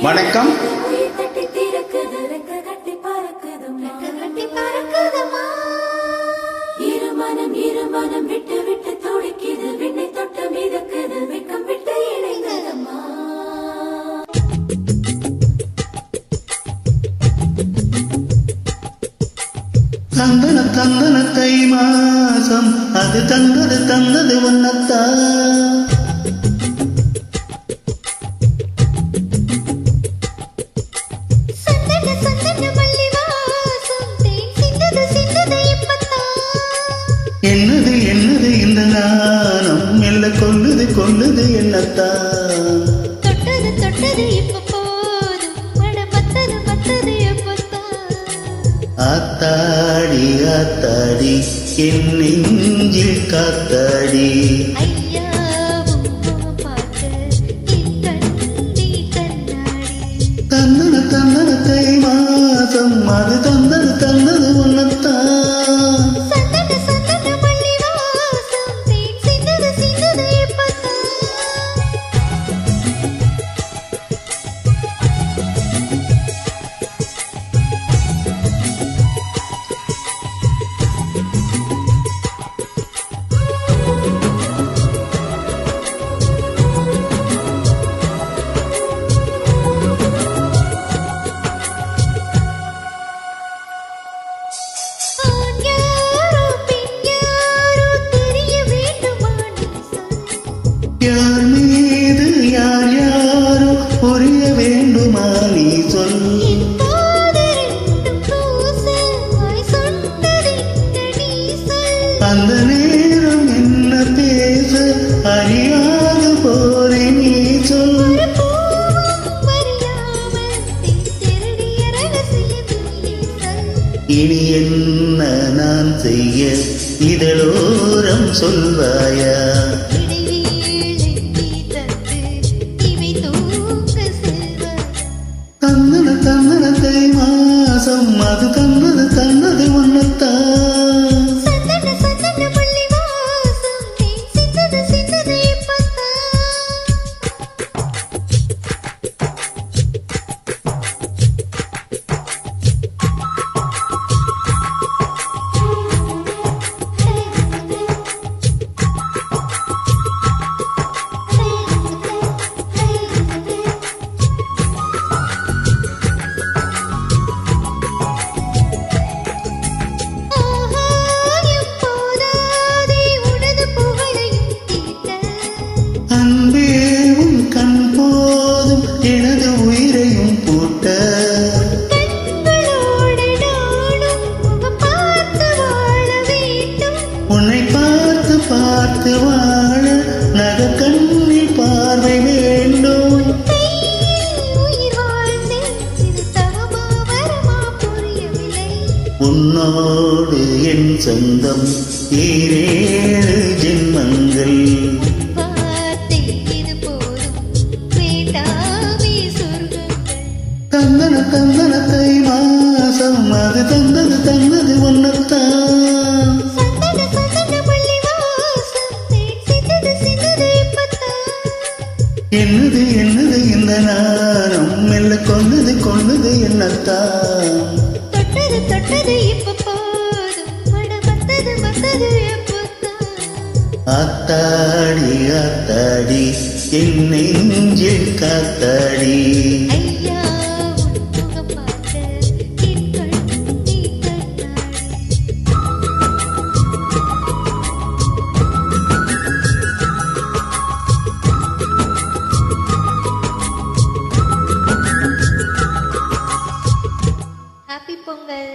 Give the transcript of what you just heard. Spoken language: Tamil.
வணக்கம். இருமனம் விட்டு விட்டு துடிக்குது, விண்ணை தொட்டு மிதக்குது, வெக்கம் விட்டு இணைந்ததம்மா. தந்தன தந்தன தை மாசம் அது தந்தது தந்தது உன்னத்தா. என்னது என்னது இந்த நாணம் மெல்ல கொல்லுது கொல்லுது என்னத்தா. தொட்டது தொட்டது இப்ப போதும், மட பத்தது பத்தது எப்பத்தான். ஆத்தாடி ஆத்தாடி என் நெஞ்சில் காத்தாடி. ஐயா உன் பார்க்க என் கண்ணி கண்ணாடி. தந்தன தந்தன தை மாசம் அது தந்தது தந்தது உன்னத்தா. சந்தன சந்தன மல்லி வாசம் தேன் சிந்தது சிந்தது எப்பத்தான். யார் மீது யார் யாரோ புரிய வேண்டுமா நீ சொல். அந்த நேரம் என்ன பேச அறியாது போரே நீ சொல். இனி என்ன நான் செய்ய இதழோரம் சொல்வாயா. தந்தன தந்தன தை மாசம் அது தந்தது தந்தது உன்னத்தா. அன்பே உன் கண் போதும் எனது உயிரையும் பூட்ட. உன்னை பார்த்து பார்த்து வாழ நக கண்ணில் பார்வை வேண்டும். உன்னோடு என் சொந்தம் ஈரேழு ஜென்மங்கள். தந்தன தந்தன தை மாசம் அது தந்தது தந்தது உன்னத்தா. என்னது என்னது இந்த நாணம் மெல்ல கொண்டது கொண்டது என்னத்தா. தொட்டது தொட்டது இப்ப போதும், மட பத்தது பத்தது எப்பத்தான். ஆத்தாடி ஆத்தாடி என் நெஞ்சில் காத்தாடி. ஐயா உன் முகம் பார்க்க என் கண்ணி கண்ணாடி. ஹாப்பி பொங்கல்.